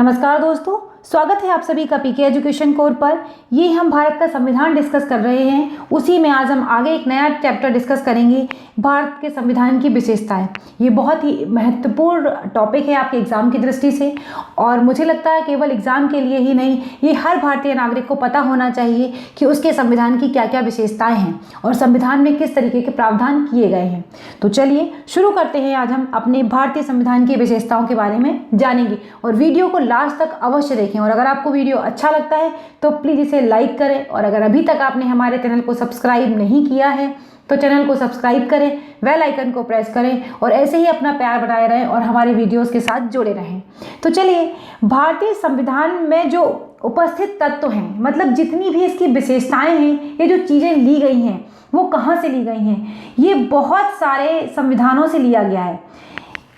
नमस्कार दोस्तों, स्वागत है आप सभी का पीके एजुकेशन कोर पर। ये हम भारत का संविधान डिस्कस कर रहे हैं। उसी में आज हम आगे एक नया चैप्टर डिस्कस करेंगे, भारत के संविधान की विशेषताएं। ये बहुत ही महत्वपूर्ण टॉपिक है आपके एग्जाम की दृष्टि से, और मुझे लगता है केवल एग्जाम के लिए ही नहीं, ये हर भारतीय नागरिक को पता होना चाहिए कि उसके संविधान की क्या क्या विशेषताएं हैं और संविधान में किस तरीके के प्रावधान किए गए हैं। तो चलिए शुरू करते हैं। आज हम अपने भारतीय संविधान की विशेषताओं के बारे में जानेंगे और वीडियो को लास्ट तक अवश्य देखें। और अगर आपको वीडियो अच्छा लगता है तो प्लीज़ इसे लाइक करें, और अगर अभी तक आपने हमारे चैनल को सब्सक्राइब नहीं किया है तो चैनल को सब्सक्राइब करें, बेल आइकन को प्रेस करें और ऐसे ही अपना प्यार बनाए रहें और हमारे वीडियोस के साथ जुड़े रहें। तो चलिए, भारतीय संविधान में जो उपस्थित तत्व हैं, मतलब जितनी भी इसकी विशेषताएं हैं, ये जो चीज़ें ली गई हैं वो कहाँ से ली गई हैं? ये बहुत सारे संविधानों से लिया गया है।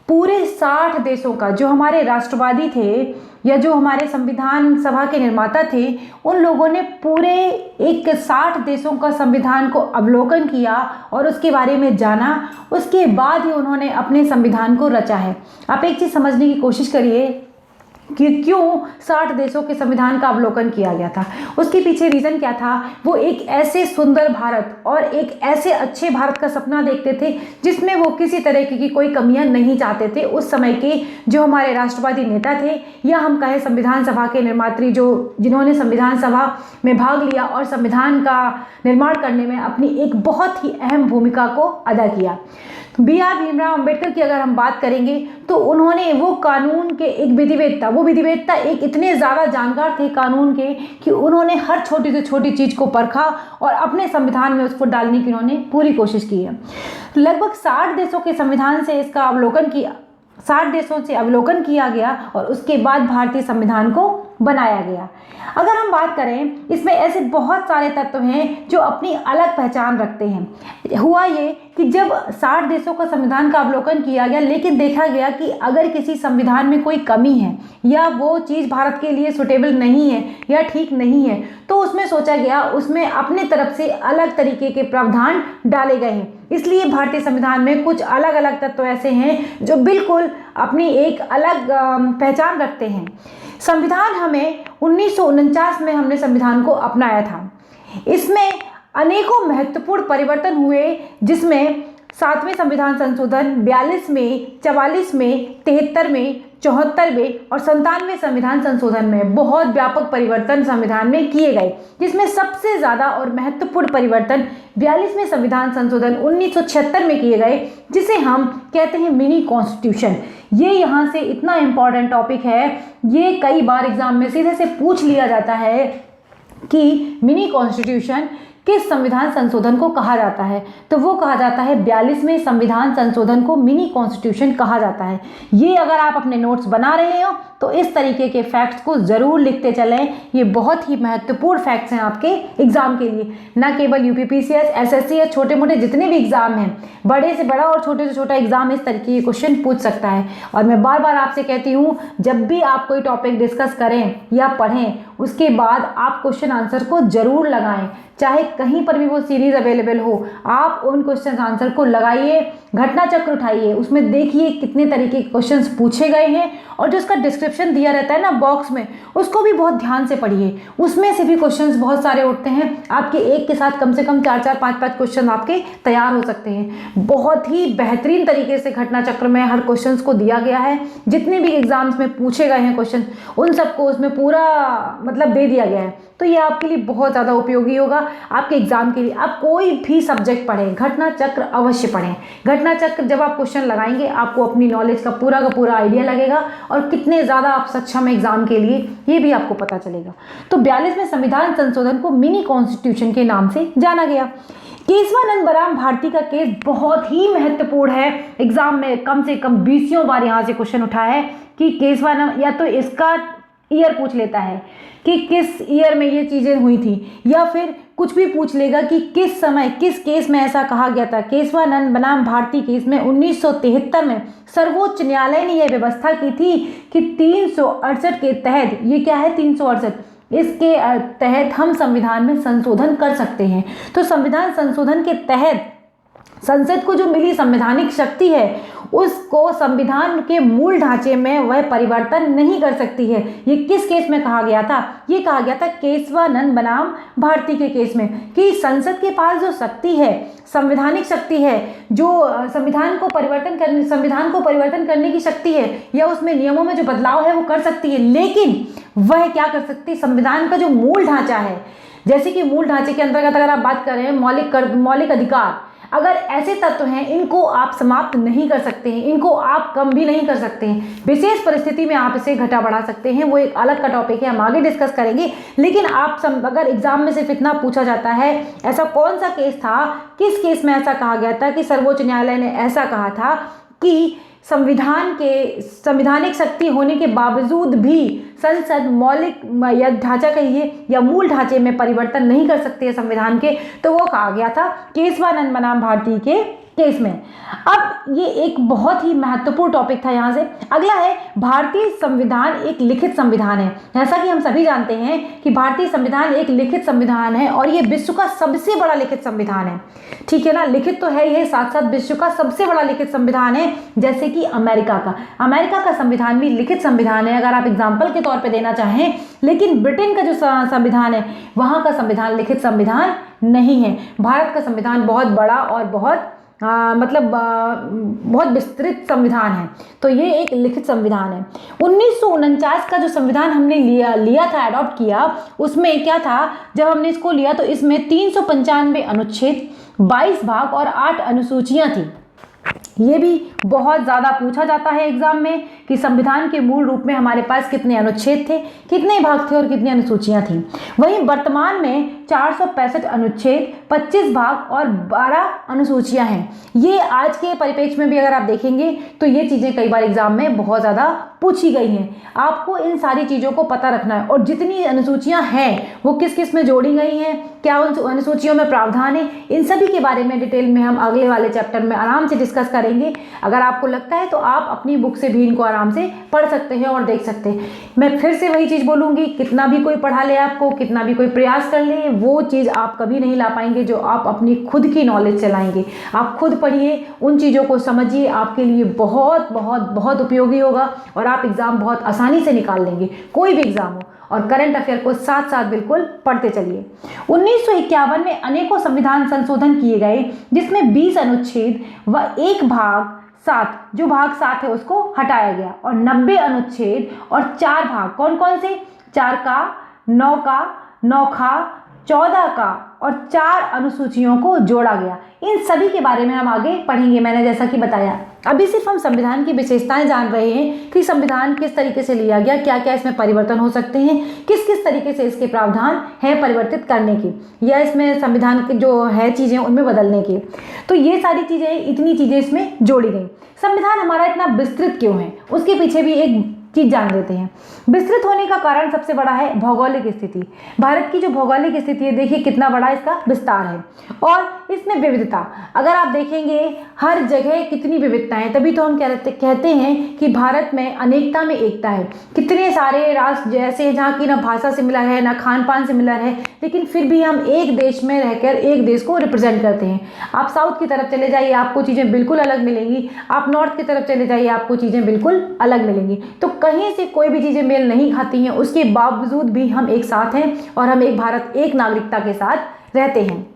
पूरे 60 देशों का, जो हमारे राष्ट्रवादी थे या जो हमारे संविधान सभा के निर्माता थे, उन लोगों ने पूरे 60 देशों का संविधान को अवलोकन किया और उसके बारे में जाना। उसके बाद ही उन्होंने अपने संविधान को रचा है। आप एक चीज़ समझने की कोशिश करिए कि क्यों 60 देशों के संविधान का अवलोकन किया गया था। उसके पीछे रीज़न क्या था? वो एक ऐसे सुंदर भारत और एक ऐसे अच्छे भारत का सपना देखते थे जिसमें वो किसी तरह की कोई कमियां नहीं चाहते थे। उस समय के जो हमारे राष्ट्रवादी नेता थे, या हम कहें संविधान सभा के निर्मात्री, जिन्होंने संविधान सभा में भाग लिया और संविधान का निर्माण करने में अपनी एक बहुत ही अहम भूमिका को अदा किया। B.R. भीमराव अंबेडकर की अगर हम बात करेंगे तो उन्होंने वो कानून के एक विधिवेत्ता एक इतने ज़्यादा जानकार थे कानून के कि उन्होंने हर छोटी से छोटी चीज़ को परखा और अपने संविधान में उसको डालने की उन्होंने पूरी कोशिश की है। लगभग 60 देशों के संविधान से इसका अवलोकन किया, 60 देशों से अवलोकन किया गया और उसके बाद भारतीय संविधान को बनाया गया। अगर हम बात करें, इसमें ऐसे बहुत सारे तत्व हैं जो अपनी अलग पहचान रखते हैं। हुआ ये कि जब 60 देशों का संविधान का अवलोकन किया गया, लेकिन देखा गया कि अगर किसी संविधान में कोई कमी है या वो चीज़ भारत के लिए सुटेबल नहीं है या ठीक नहीं है, तो उसमें सोचा गया, उसमें अपने तरफ से अलग तरीके के प्रावधान डाले गए हैं। इसलिए भारतीय संविधान में कुछ अलग अलग तत्व ऐसे हैं जो बिल्कुल अपनी एक अलग पहचान रखते हैं। संविधान हमें 1949 में हमने संविधान को अपनाया था। इसमें अनेकों महत्वपूर्ण परिवर्तन हुए, जिसमें 7वें संविधान संशोधन, 42 में, 44 में, 73 में, 74 में और 97वें संविधान संशोधन में बहुत व्यापक परिवर्तन संविधान में किए गए, जिसमें सबसे ज़्यादा और महत्वपूर्ण परिवर्तन 42वें संविधान संशोधन 1976 में किए गए, जिसे हम कहते हैं मिनी कॉन्स्टिट्यूशन। ये यहाँ से इतना इम्पॉर्टेंट टॉपिक है, ये कई बार एग्जाम में सीधे से पूछ लिया जाता है कि मिनी कॉन्स्टिट्यूशन किस संविधान संशोधन को कहा जाता है। तो वो कहा जाता है 42वें संविधान संशोधन को मिनी कॉन्स्टिट्यूशन कहा जाता है। ये अगर आप अपने नोट्स बना रहे हो तो इस तरीके के फैक्ट्स को ज़रूर लिखते चलें। ये बहुत ही महत्वपूर्ण फैक्ट्स हैं आपके एग्जाम के लिए। न केवल यूपीपीसीएस, एसएससी या छोटे मोटे जितने भी एग्जाम हैं, बड़े से बड़ा और छोटे से छोटा एग्जाम इस तरीके के क्वेश्चन पूछ सकता है। और मैं बार बार आपसे कहती हूँ, जब भी आप कोई टॉपिक डिस्कस करें या पढ़ें, उसके बाद आप क्वेश्चन आंसर को ज़रूर लगाएं। चाहे कहीं पर भी वो सीरीज अवेलेबल हो, आप उन क्वेश्चन आंसर को लगाइए, घटना चक्र उठाइए, उसमें देखिए कितने तरीके के क्वेश्चंस पूछे गए हैं, और जो उसका डिस्क्रिप्शन दिया रहता है ना बॉक्स में, उसको भी बहुत ध्यान से पढ़िए। उसमें से भी क्वेश्चंस बहुत सारे उठते हैं। आपके एक के साथ कम से कम 4-4, 5-5 क्वेश्चन आपके तैयार हो सकते हैं। बहुत ही बेहतरीन तरीके से घटना चक्र में हर क्वेश्चन को दिया गया है। जितने भी एग्जाम्स में पूछे गए हैं क्वेश्चन, उन सबको उसमें पूरा मतलब दे दिया गया है। तो ये आपके लिए बहुत ज़्यादा उपयोगी होगा आपके एग्जाम के लिए। आप कोई भी सब्जेक्ट पढ़ें, घटना चक्र अवश्य पढ़ें। घटना चक्र जब आप क्वेश्चन लगाएंगे, आपको अपनी नॉलेज का पूरा आइडिया लगेगा और कितने ज़्यादा आप सक्षम हैं एग्जाम के लिए, ये भी आपको पता चलेगा। तो 42वें संविधान संशोधन को मिनी कॉन्स्टिट्यूशन के नाम से जाना गया। केशवानंद बराम भारती का केस बहुत ही महत्वपूर्ण है। एग्जाम में कम से कम 20 बार यहाँ से क्वेश्चन उठा है कि केशवानंद, या तो इसका ईयर पूछ लेता है कि किस ईयर में ये चीज़ें हुई थी, या फिर कुछ भी पूछ लेगा कि किस समय किस केस में ऐसा कहा गया था। केशवानंद बनाम भारती केस में 1973 में सर्वोच्च न्यायालय ने यह व्यवस्था की थी कि 368 के तहत, ये क्या है 368, इसके तहत हम संविधान में संशोधन कर सकते हैं। तो संविधान संशोधन के तहत संसद को जो मिली संवैधानिक शक्ति है, उसको संविधान के मूल ढांचे में वह परिवर्तन नहीं कर सकती है। ये किस केस में कहा गया था? ये कहा गया था केशवानंद बनाम भारती के केस में, कि संसद के पास जो शक्ति है, संवैधानिक शक्ति है, जो संविधान को परिवर्तन करने की शक्ति है, या उसमें नियमों में जो बदलाव है वो कर सकती है, लेकिन वह क्या कर सकती? संविधान का जो मूल ढांचा है, जैसे कि मूल ढांचे के अंतर्गत अगर आप बात करें मौलिक अधिकार, अगर ऐसे तत्व हैं इनको आप समाप्त नहीं कर सकते हैं, इनको आप कम भी नहीं कर सकते हैं, विशेष परिस्थिति में आप इसे घटा बढ़ा सकते हैं, वो एक अलग का टॉपिक है, हम आगे डिस्कस करेंगे। लेकिन अगर एग्जाम में सिर्फ इतना पूछा जाता है, ऐसा कौन सा केस था, किस केस में ऐसा कहा गया था कि सर्वोच्च न्यायालय ने ऐसा कहा था कि संवैधानिक शक्ति होने के बावजूद भी संसद मौलिक या ढांचा कहिए या मूल ढांचे में परिवर्तन नहीं कर सकती है संविधान के, तो वो कहा गया था केशवानंद बनाम भारती के केस में। अब ये एक बहुत ही महत्वपूर्ण टॉपिक था। यहाँ से अगला है, भारतीय संविधान एक लिखित संविधान है। जैसा कि हम सभी जानते हैं कि भारतीय संविधान एक लिखित संविधान है और ये विश्व का सबसे बड़ा लिखित संविधान है, ठीक है ना। लिखित तो है, ये साथ साथ विश्व का सबसे बड़ा लिखित संविधान है। जैसे कि अमेरिका का संविधान भी लिखित संविधान है, अगर आप एग्जाम्पल के तौर पर देना चाहें। लेकिन ब्रिटेन का जो संविधान है, वहाँ का संविधान लिखित संविधान नहीं है। भारत का संविधान बहुत बड़ा और बहुत बहुत विस्तृत संविधान है, तो ये एक लिखित संविधान है। 1949 का जो संविधान हमने लिया था, अडॉप्ट किया, उसमें क्या था, जब हमने इसको लिया तो इसमें 395 अनुच्छेद, 22 भाग और 8 अनुसूचियां थी। ये भी बहुत ज़्यादा पूछा जाता है एग्जाम में कि संविधान के मूल रूप में हमारे पास कितने अनुच्छेद थे, कितने भाग थे और कितनी अनुसूचियां थी। वहीं वर्तमान में 465 अनुच्छेद, 25 भाग और 12 अनुसूचियां हैं। ये आज के परिप्रेक्ष्य में भी अगर आप देखेंगे तो ये चीज़ें कई बार एग्जाम में बहुत ज़्यादा पूछी गई हैं। आपको इन सारी चीज़ों को पता रखना है, और जितनी अनुसूचियां हैं वो किस किस में जोड़ी गई हैं, क्या उन अनुसूचियों में प्रावधान है, इन सभी के बारे में डिटेल में हम अगले वाले चैप्टर में आराम से डिस्कस करेंगे। अगर आपको लगता है तो आप अपनी बुक से भी इनको आराम से पढ़ सकते हैं और देख सकते हैं। मैं फिर से वही चीज़ बोलूँगी, कितना भी कोई पढ़ा ले आपको, कितना भी कोई प्रयास कर ले, वो चीज़ आप कभी नहीं ला पाएंगे जो आप अपनी खुद की नॉलेज से लाएंगे। आप खुद पढ़िए, उन चीज़ों को समझिए, आपके लिए बहुत बहुत बहुत उपयोगी होगा और आप एग्ज़ाम बहुत आसानी से निकाल लेंगे, कोई भी एग्ज़ाम हो। और करंट अफेयर को साथ साथ बिल्कुल पढ़ते चलिए। 1951 में अनेकों संविधान संशोधन किए गए, जिसमें 20 अनुच्छेद व 1 भाग 7, जो भाग 7 है उसको हटाया गया, और 90 अनुच्छेद और 4 भाग, कौन कौन से, 4 का, 9 का, 9 का, 14 का और 4 अनुसूचियों को जोड़ा गया। इन सभी के बारे में हम आगे पढ़ेंगे। मैंने जैसा कि बताया, अभी सिर्फ हम संविधान की विशेषताएं जान रहे हैं कि संविधान किस तरीके से लिया गया, क्या क्या इसमें परिवर्तन हो सकते हैं, किस किस तरीके से इसके प्रावधान हैं परिवर्तित करने के, या इसमें संविधान के जो है चीज़ें उनमें बदलने के। तो ये सारी चीज़ें, इतनी चीज़ें इसमें जोड़ी गई। संविधान हमारा इतना विस्तृत क्यों है, उसके पीछे भी एक चीज जान लेते हैं। विस्तृत होने का कारण सबसे बड़ा है भौगोलिक स्थिति। भारत की जो भौगोलिक स्थिति है, देखिए कितना बड़ा इसका विस्तार है, और इसमें विविधता, अगर आप देखेंगे हर जगह कितनी विविधताएं, तभी तो हम कहते हैं कि भारत में अनेकता में एकता है। कितने सारे राष्ट्र जैसे जहाँ की ना भाषा सिमिलर है, ना खान पान सिमिलर है, लेकिन फिर भी हम एक देश में रहकर एक देश को रिप्रेजेंट करते हैं। आप साउथ की तरफ चले जाइए, आपको चीज़ें बिल्कुल अलग मिलेंगी, आप नॉर्थ की तरफ चले जाइए, आपको चीज़ें बिल्कुल अलग मिलेंगी। तो कहीं से कोई भी चीज़ें मेल नहीं खाती हैं, उसके बावजूद भी हम एक साथ हैं और हम एक भारत एक नागरिकता के साथ रहते हैं।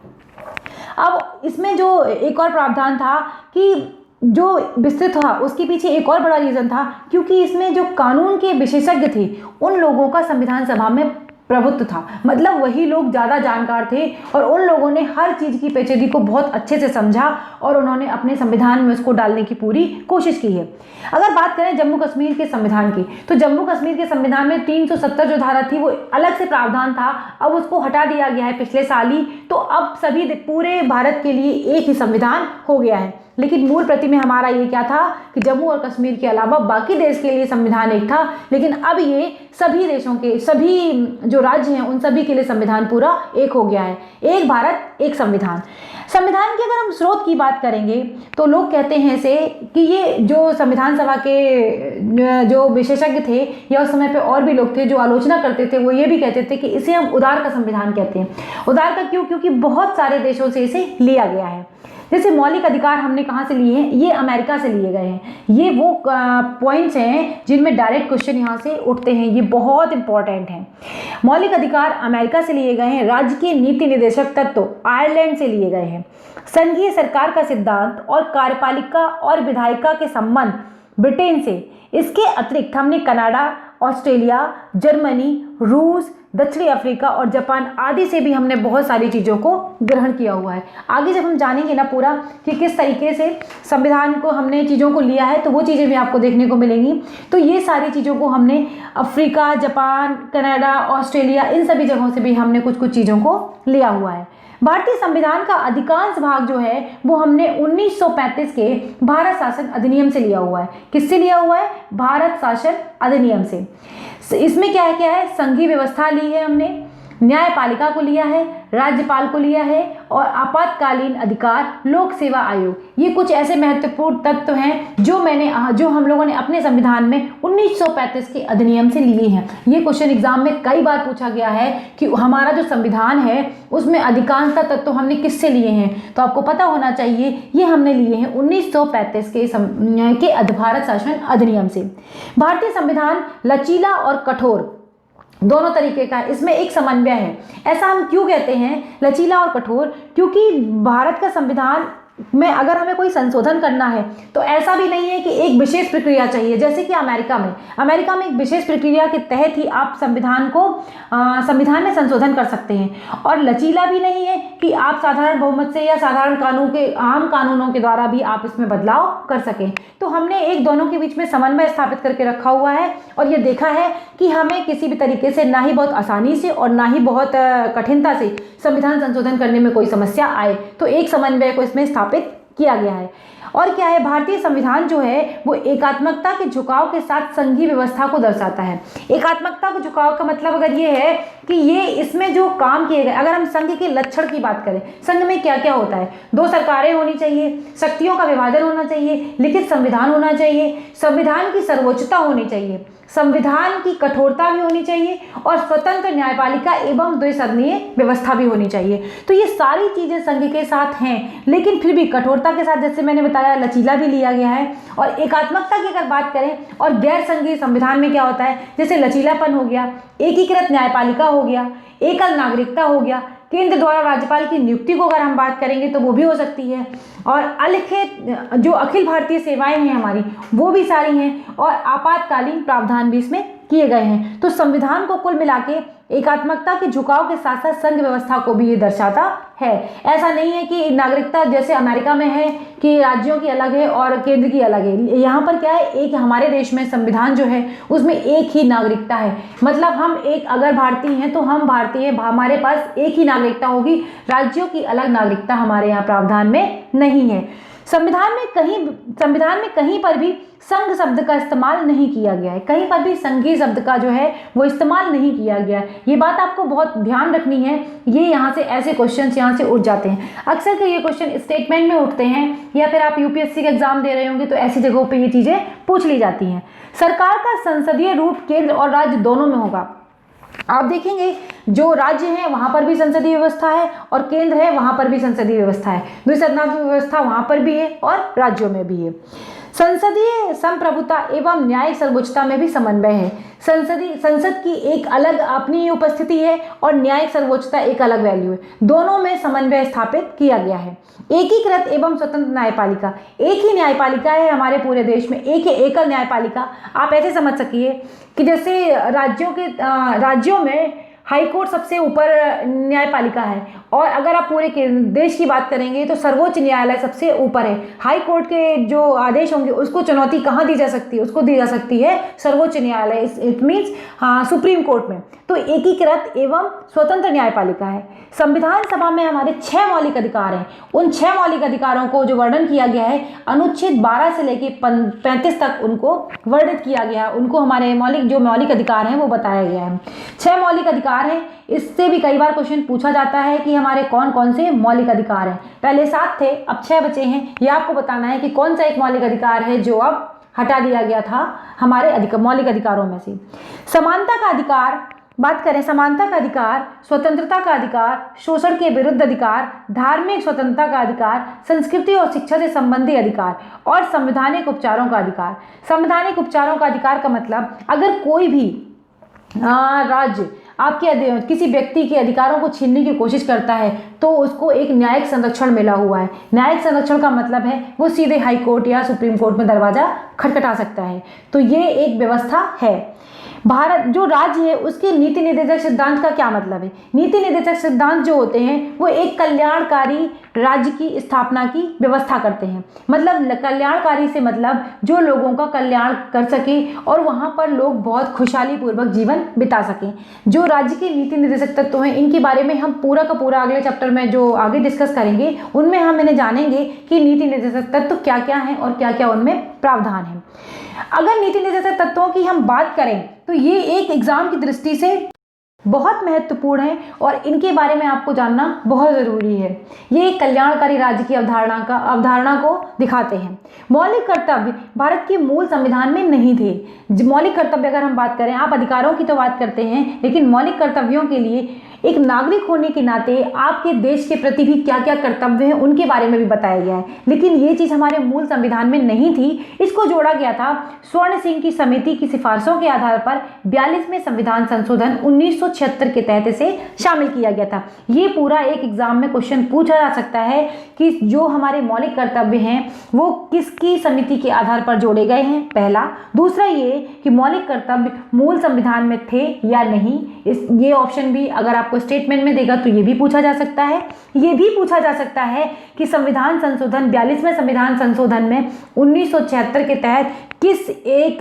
अब इसमें जो एक और प्रावधान था कि जो विस्तृत था, उसके पीछे एक और बड़ा रीज़न था, क्योंकि इसमें जो कानून के विशेषज्ञ थे उन लोगों का संविधान सभा में प्रभुत्व था। मतलब वही लोग ज़्यादा जानकार थे और उन लोगों ने हर चीज़ की पेचीदगी को बहुत अच्छे से समझा और उन्होंने अपने संविधान में उसको डालने की पूरी कोशिश की है। अगर बात करें जम्मू कश्मीर के संविधान की, तो जम्मू कश्मीर के संविधान में 370 जो धारा थी वो अलग से प्रावधान था, अब उसको हटा दिया गया है पिछले साल ही। तो अब सभी पूरे भारत के लिए एक ही संविधान हो गया है। लेकिन मूल प्रति में हमारा ये क्या था कि जम्मू और कश्मीर के अलावा बाकी देश के लिए संविधान एक था, लेकिन अब ये सभी देशों के सभी जो राज्य हैं उन सभी के लिए संविधान पूरा एक हो गया है। एक भारत एक संविधान। संविधान के अगर हम स्रोत की बात करेंगे तो लोग कहते हैं से कि ये जो संविधान सभा के जो विशेषज्ञ थे या उस समय पे और भी लोग थे जो आलोचना करते थे, वो ये भी कहते थे कि इसे हम उदार का संविधान कहते हैं। उदार का क्यों? क्योंकि बहुत सारे देशों से इसे लिया गया है। जैसे मौलिक अधिकार हमने कहाँ से लिए हैं, ये अमेरिका से लिए गए हैं। ये वो पॉइंट्स हैं जिनमें डायरेक्ट क्वेश्चन यहाँ से उठते हैं, ये बहुत इंपॉर्टेंट हैं। मौलिक अधिकार अमेरिका से लिए गए हैं। राज्य के नीति निर्देशक तत्व आयरलैंड से लिए गए हैं। संघीय सरकार का सिद्धांत और कार्यपालिका और विधायिका के संबंध ब्रिटेन से। इसके अतिरिक्त हमने कनाडा, ऑस्ट्रेलिया, जर्मनी, रूस, दक्षिणी अफ्रीका और जापान आदि से भी हमने बहुत सारी चीज़ों को ग्रहण किया हुआ है। आगे जब हम जानेंगे ना पूरा कि किस तरीके से संविधान को हमने चीज़ों को लिया है, तो वो चीज़ें भी आपको देखने को मिलेंगी। तो ये सारी चीज़ों को हमने अफ्रीका, जापान, कनाडा, ऑस्ट्रेलिया, इन सभी जगहों से भी हमने कुछ कुछ चीज़ों को लिया हुआ है। भारतीय संविधान का अधिकांश भाग जो है वो हमने 1935 के भारत शासन अधिनियम से लिया हुआ है। किससे लिया हुआ है? भारत शासन अधिनियम से। इसमें क्या है, संघीय व्यवस्था ली है हमने, न्यायपालिका को लिया है, राज्यपाल को लिया है और आपातकालीन अधिकार, लोक सेवा आयोग। ये कुछ ऐसे महत्वपूर्ण तत्व हैं जो हम लोगों ने अपने संविधान में 1935 के अधिनियम से लिए हैं। ये क्वेश्चन एग्जाम में कई बार पूछा गया है कि हमारा जो संविधान है उसमें अधिकांशतः तत्व हमने किससे लिए हैं, तो आपको पता होना चाहिए ये हमने लिए हैं 1935 के भारत शासन अधिनियम से। भारतीय संविधान लचीला और कठोर दोनों तरीके का है, इसमें एक समन्वय है। ऐसा हम क्यों कहते हैं लचीला और कठोर? क्योंकि भारत का संविधान में अगर हमें कोई संशोधन करना है तो ऐसा भी नहीं है कि एक विशेष प्रक्रिया चाहिए, जैसे कि अमेरिका में एक विशेष प्रक्रिया के तहत ही आप संविधान में संशोधन कर सकते हैं। और लचीला भी नहीं है कि आप साधारण बहुमत से या साधारण आम कानूनों के द्वारा भी आप इसमें बदलाव कर सकें। तो हमने एक दोनों के बीच में समन्वय स्थापित करके रखा हुआ है और ये देखा है कि हमें किसी भी तरीके से ना ही बहुत आसानी से और ना ही बहुत कठिनता से संविधान संशोधन करने में कोई समस्या आए, तो एक समन्वय को इसमें स्थापित किया गया है। और क्या है, भारतीय संविधान जो है वो एकात्मकता के झुकाव के साथ संघीय व्यवस्था को दर्शाता है। एकात्मकता के झुकाव का मतलब अगर ये है कि ये इसमें जो काम किए गए, अगर हम संघ के लक्षण की बात करें, संघ में क्या क्या होता है, 2 सरकारें होनी चाहिए, शक्तियों का विभाजन होना चाहिए, लिखित संविधान होना चाहिए, संविधान की सर्वोच्चता होनी चाहिए, संविधान की कठोरता भी होनी चाहिए और स्वतंत्र न्यायपालिका एवं द्विसदनीय व्यवस्था भी होनी चाहिए। तो ये सारी चीजें संघ के साथ हैं, लेकिन फिर भी कठोरता के साथ जैसे मैंने बताया लचीला भी लिया गया है। और एकात्मकता की अगर बात करें और गैर संघीय संविधान में क्या होता है, जैसे लचीलापन हो गया, एकीकृत न्यायपालिका हो गया, एकल नागरिकता हो गया, केंद्र द्वारा राज्यपाल की नियुक्ति को अगर हम बात करेंगे तो वो भी हो सकती है, और अलिखित जो अखिल भारतीय सेवाएं हैं हमारी वो भी सारी हैं, और आपातकालीन प्रावधान भी इसमें किए गए हैं। तो संविधान को कुल मिला के एकात्मकता के झुकाव के साथ साथ संघ व्यवस्था को भी ये दर्शाता है। ऐसा नहीं है कि नागरिकता जैसे अमेरिका में है कि राज्यों की अलग है और केंद्र की अलग है। यहाँ पर क्या है, एक हमारे देश में संविधान जो है उसमें एक ही नागरिकता है। मतलब हम एक अगर भारतीय हैं तो हम भारतीय, हमारे पास एक ही नागरिकता होगी, राज्यों की अलग नागरिकता हमारे यहाँ प्रावधान में नहीं है। संविधान में कहीं पर भी संघ शब्द का इस्तेमाल नहीं किया गया है, कहीं पर भी संघीय शब्द का जो है वो इस्तेमाल नहीं किया गया है। ये बात आपको बहुत ध्यान रखनी है। ये यहाँ से ऐसे क्वेश्चंस यहाँ से उठ जाते हैं। अक्सर के ये क्वेश्चन स्टेटमेंट में उठते हैं या फिर आप यूपीएससी का एग्जाम दे रहे होंगे तो ऐसी जगहों पे ये चीज़ें पूछ ली जाती हैं। सरकार का संसदीय रूप केंद्र और राज्य दोनों में होगा। आप देखेंगे जो राज्य है वहां पर भी संसदीय व्यवस्था है और केंद्र है वहां पर भी संसदीय व्यवस्था है। द्विसदनात्मक व्यवस्था वहां पर भी है और राज्यों में भी है। संसदीय संप्रभुता एवं न्यायिक सर्वोच्चता में भी समन्वय है। संसद की एक अलग अपनी उपस्थिति है और न्यायिक सर्वोच्चता एक अलग वैल्यू है। दोनों में समन्वय स्थापित किया गया है। एकीकृत एवं स्वतंत्र न्यायपालिका, एक ही न्यायपालिका है हमारे पूरे देश में, एक ही एकल न्यायपालिका। आप ऐसे समझ सकिए कि जैसे राज्यों में हाई कोर्ट सबसे ऊपर न्यायपालिका है, और अगर आप पूरे देश की बात करेंगे तो सर्वोच्च न्यायालय सबसे ऊपर है। हाई कोर्ट के जो आदेश होंगे उसको चुनौती कहाँ दी जा सकती है, उसको दी जा सकती है सर्वोच्च न्यायालय, इट मीन्स सुप्रीम कोर्ट में। तो एकीकृत एवं स्वतंत्र न्यायपालिका है। संविधान सभा में हमारे 6 मौलिक अधिकार हैं। उन 6 मौलिक अधिकारों को जो वर्णन किया गया है अनुच्छेद 12 से लेकर 35 तक उनको वर्णित किया गया है। उनको हमारे मौलिक अधिकार हैं वो बताया गया है। 6 मौलिक अधिकार हैं। इससे भी कई बार क्वेश्चन पूछा जाता है कि हमारे कौन कौन से मौलिक अधिकार हैं। पहले 7 थे, अब 6 बचे हैं। ये आपको बताना है कि कौन सा एक मौलिक अधिकार है जो अब हटा दिया गया था हमारे मौलिक अधिकारों में से। समानता का अधिकार बात करें समानता का अधिकार, स्वतंत्रता का अधिकार, शोषण के विरुद्ध अधिकार, धार्मिक स्वतंत्रता का अधिकार, संस्कृति और शिक्षा से संबंधी अधिकार और संवैधानिक उपचारों का अधिकार। संवैधानिक उपचारों का अधिकार का मतलब अगर कोई भी राज्य आपके किसी व्यक्ति के अधिकारों को छीनने की कोशिश करता है तो उसको एक न्यायिक संरक्षण मिला हुआ है। न्यायिक संरक्षण का मतलब है वो सीधे हाई कोर्ट या सुप्रीम कोर्ट में दरवाजा खटखटा सकता है। तो ये एक व्यवस्था है। भारत जो राज्य है उसके नीति निर्देशक सिद्धांत का क्या मतलब है? नीति निर्देशक सिद्धांत जो होते हैं वो एक कल्याणकारी राज्य की स्थापना की व्यवस्था करते हैं। मतलब कल्याणकारी से मतलब जो लोगों का कल्याण कर सके और वहाँ पर लोग बहुत खुशहाली पूर्वक जीवन बिता सकें। जो राज्य के नीति निर्देशक तत्व हैं इनके बारे में हम पूरा का पूरा अगले चैप्टर में जो आगे डिस्कस करेंगे उनमें हम इन्हें जानेंगे कि नीति निर्देशक तत्व क्या क्या हैं और क्या क्या उनमें प्रावधान है। अगर नीति निर्देशक तत्वों की हम बात करें तो ये एक एग्जाम की दृष्टि से बहुत महत्वपूर्ण है और इनके बारे में आपको जानना बहुत ज़रूरी है। ये एक कल्याणकारी राज्य की अवधारणा को दिखाते हैं। मौलिक कर्तव्य भारत के मूल संविधान में नहीं थे। मौलिक कर्तव्य अगर हम बात करें, आप अधिकारों की तो बात करते हैं लेकिन मौलिक कर्तव्यों के लिए एक नागरिक होने के नाते आपके देश के प्रति भी क्या क्या कर्तव्य हैं उनके बारे में भी बताया गया है। लेकिन ये चीज़ हमारे मूल संविधान में नहीं थी। इसको जोड़ा गया था स्वर्ण सिंह की समिति की सिफारिशों के आधार पर 42वें संविधान संशोधन 1976 के तहत इसे शामिल किया गया था। ये पूरा एक एग्जाम में क्वेश्चन पूछा जा सकता है कि जो हमारे मौलिक कर्तव्य हैं वो किसकी समिति के आधार पर जोड़े गए हैं, पहला। दूसरा ये कि मौलिक कर्तव्य मूल संविधान में थे या नहीं। ये ऑप्शन भी अगर आपको स्टेटमेंट में देगा तो ये भी पूछा जा सकता है। ये भी पूछा जा सकता है कि संविधान संशोधन 42वें संविधान संशोधन में 1976 के तहत किस एक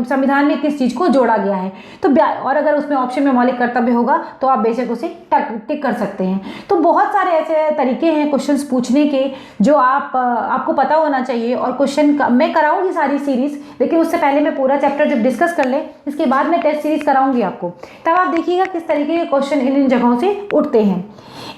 संविधान में किस चीज़ को जोड़ा गया है। तो और अगर उसमें ऑप्शन में मौलिक कर्तव्य होगा तो आप बेशक उसे टिक कर सकते हैं। तो बहुत सारे ऐसे तरीके हैं क्वेश्चंस पूछने के जो आपको पता होना चाहिए। और क्वेश्चन मैं कराऊंगी सारी सीरीज, लेकिन उससे पहले मैं पूरा चैप्टर जब डिस्कस कर ले इसके बाद मैं टेस्ट सीरीज कराऊंगी आपको, तब आप देखिएगा किस तरीके के क्वेश्चन इन जगहों से उठते हैं।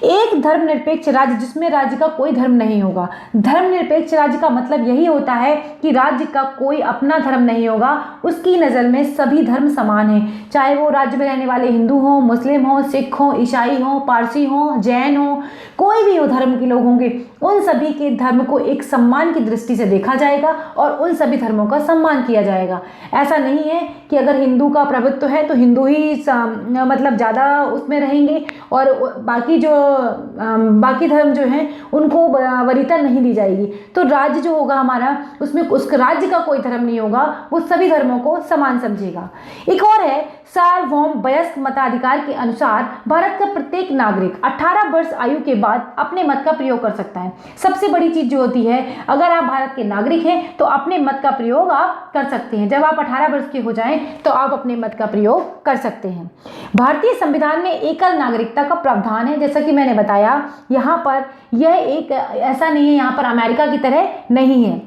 एक धर्मनिरपेक्ष राज्य जिसमें राज्य का कोई धर्म नहीं होगा। धर्मनिरपेक्ष राज्य का मतलब यही होता है कि राज्य का कोई अपना धर्म नहीं होगा, उसकी नज़र में सभी धर्म समान हैं। चाहे वो राज्य में रहने वाले हिंदू हों, मुस्लिम हों, सिख हों, ईसाई हों, पारसी हों, जैन हों, कोई भी हो धर्म के लोग होंगे, उन सभी के धर्म को एक सम्मान की दृष्टि से देखा जाएगा और उन सभी धर्मों का सम्मान किया जाएगा। ऐसा नहीं है कि अगर हिंदू का प्रभुत्व है तो हिंदू ही मतलब ज़्यादा उसमें रहेंगे और बाकी धर्म जो हैं उनको वरीयता नहीं दी जाएगी। तो राज्य जो होगा हमारा उसमें उस राज्य का कोई धर्म नहीं होगा, वो सभी धर्मों को समान समझेगा। एक और है सार्वभौम वयस्क मताधिकार के अनुसार भारत का प्रत्येक नागरिक 18 वर्ष आयु के बाद अपने मत का प्रयोग कर सकता है। सबसे बड़ी चीज़ जो होती है, अगर आप भारत के नागरिक हैं तो अपने मत का प्रयोग आप कर सकते हैं। जब आप 18 वर्ष के हो जाएं तो आप अपने मत का प्रयोग कर सकते हैं। भारतीय संविधान में एकल नागरिकता का प्रावधान है। जैसा कि मैंने बताया यहाँ पर यह एक ऐसा नहीं है, यहाँ पर अमेरिका की तरह नहीं है।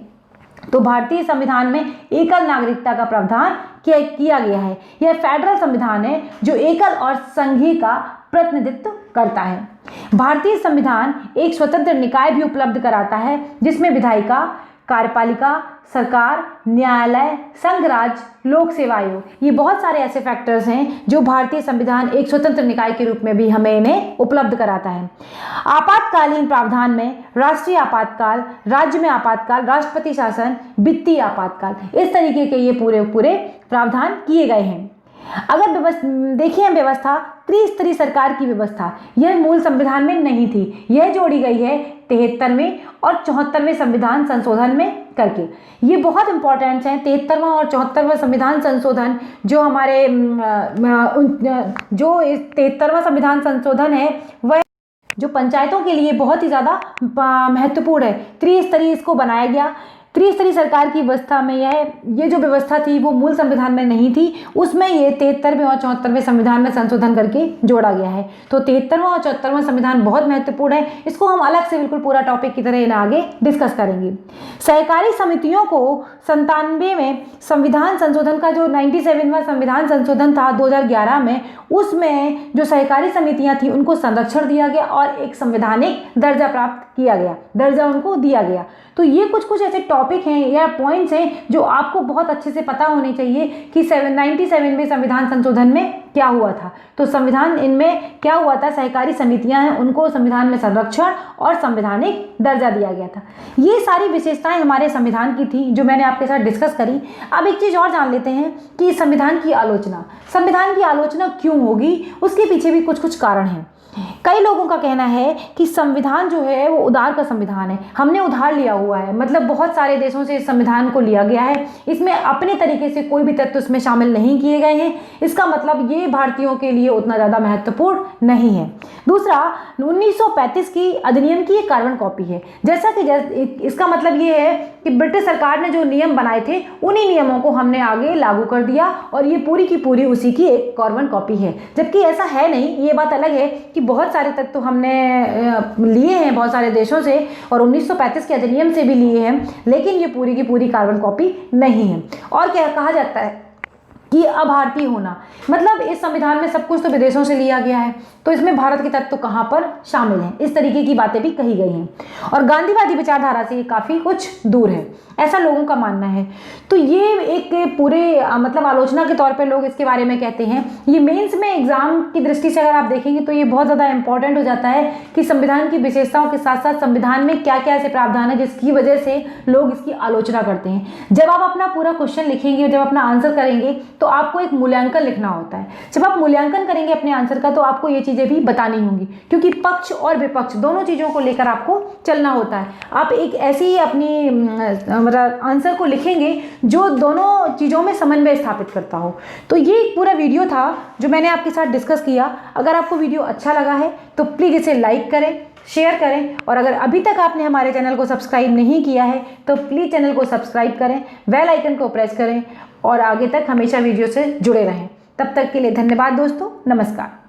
तो भारतीय संविधान में एकल नागरिकता का प्रावधान किया गया है। यह फेडरल संविधान है जो एकल और संघीय का प्रतिनिधित्व करता है। भारतीय संविधान एक स्वतंत्र निकाय भी उपलब्ध कराता है जिसमें विधायिका, कार्यपालिका, सरकार, न्यायालय, संघ राज्य, लोक सेवा आयोग, ये बहुत सारे ऐसे फैक्टर्स हैं जो भारतीय संविधान एक स्वतंत्र निकाय के रूप में भी हमें इन्हें उपलब्ध कराता है। आपातकालीन प्रावधान में राष्ट्रीय आपातकाल, राज्य में आपातकाल, राष्ट्रपति शासन, वित्तीय आपातकाल, इस तरीके के ये पूरे प्रावधान किए गए हैं। अगर देखिए व्यवस्था, त्रिस्तरीय सरकार की व्यवस्था, यह मूल संविधान में नहीं थी। यह जोड़ी गई है 73वें और 74वें संविधान संशोधन में करके। ये बहुत इंपॉर्टेंट हैं। 73वां और 74वां संविधान संशोधन जो हमारे जो 73वां संविधान संशोधन है वह जो पंचायतों के लिए बहुत ही ज़्यादा महत्वपूर्ण है। त्रिस्तरीय इसको बनाया गया। त्रिस्तरीय सरकार की व्यवस्था में ये जो व्यवस्था थी वो मूल संविधान में नहीं थी, उसमें ये 73वें और 74वें संविधान में संशोधन करके जोड़ा गया है। तो 73वां और 74वां संविधान बहुत महत्वपूर्ण है। इसको हम अलग से बिल्कुल पूरा टॉपिक की तरह इन्हें आगे डिस्कस करेंगे। सहकारी समितियों को 97 में संविधान संशोधन का जो 97वां संविधान संशोधन था 2011 में, उसमें जो सहकारी समितियाँ थी उनको संरक्षण दिया गया और एक संवैधानिक दर्जा प्राप्त किया गया, दर्जा उनको दिया गया। तो ये कुछ ऐसे टॉपिक हैं या पॉइंट्स हैं जो आपको बहुत अच्छे से पता होने चाहिए कि 97 में संविधान संशोधन में क्या हुआ था। तो संविधान इनमें क्या हुआ था, सहकारी समितियां हैं उनको संविधान में संरक्षण और संवैधानिक दर्जा दिया गया था। ये सारी विशेषताएं हमारे संविधान की थी जो मैंने आपके साथ डिस्कस करी। अब एक चीज़ और जान लेते हैं कि संविधान की आलोचना क्यों होगी, उसके पीछे भी कुछ कारण हैं। कई लोगों का कहना है कि संविधान जो है वो उधार का संविधान है, हमने उधार लिया हुआ है, मतलब बहुत सारे देशों से इस संविधान को लिया गया है, इसमें अपने तरीके से कोई भी तत्व इसमें शामिल नहीं किए गए हैं, इसका मतलब ये भारतीयों के लिए उतना ज़्यादा महत्वपूर्ण नहीं है। दूसरा, 1935 की अधिनियम की एक कार्बन कॉपी है, जैसा कि इसका मतलब ये है कि ब्रिटिश सरकार ने जो नियम बनाए थे उन्हीं नियमों को हमने आगे लागू कर दिया और ये पूरी की पूरी उसी की एक कार्बन कॉपी है। जबकि ऐसा है नहीं, ये बात अलग है कि बहुत सारे तत्व हमने लिए हैं बहुत सारे देशों से और 1935 के अधिनियम से भी लिए हैं, लेकिन ये पूरी की पूरी कार्बन कॉपी नहीं है। और क्या कहा जाता है कि अभारतीय होना, मतलब इस संविधान में सब कुछ तो विदेशों से लिया गया है, तो इसमें भारत के तत्व कहाँ पर शामिल हैं, इस तरीके की बातें भी कही गई हैं और गांधीवादी विचारधारा से काफ़ी कुछ दूर है, ऐसा लोगों का मानना है। तो ये एक पूरे मतलब आलोचना के तौर पे लोग इसके बारे में कहते हैं। ये मेंस में एग्जाम की दृष्टि से अगर आप देखेंगे तो ये बहुत ज़्यादा इंपॉर्टेंट हो जाता है कि संविधान की विशेषताओं के साथ साथ संविधान में क्या क्या ऐसे प्रावधान है जिसकी वजह से लोग इसकी आलोचना करते हैं। जब आप अपना पूरा क्वेश्चन लिखेंगे, जब अपना आंसर करेंगे तो आपको एक मूल्यांकन लिखना होता है। जब आप मूल्यांकन करेंगे अपने आंसर का तो आपको ये चीज़ें भी बतानी होंगी, क्योंकि पक्ष और विपक्ष दोनों चीज़ों को लेकर आपको चलना होता है। आप एक ऐसी अपनी आंसर को लिखेंगे जो दोनों चीज़ों में समन्वय स्थापित करता हो। तो ये एक पूरा वीडियो था जो मैंने आपके साथ डिस्कस किया। अगर आपको वीडियो अच्छा लगा है तो प्लीज़ इसे लाइक करें, शेयर करें और अगर अभी तक आपने हमारे चैनल को सब्सक्राइब नहीं किया है तो प्लीज़ चैनल को सब्सक्राइब करें, बेल आइकन को प्रेस करें और आगे तक हमेशा वीडियो से जुड़े रहें। तब तक के लिए धन्यवाद दोस्तों, नमस्कार।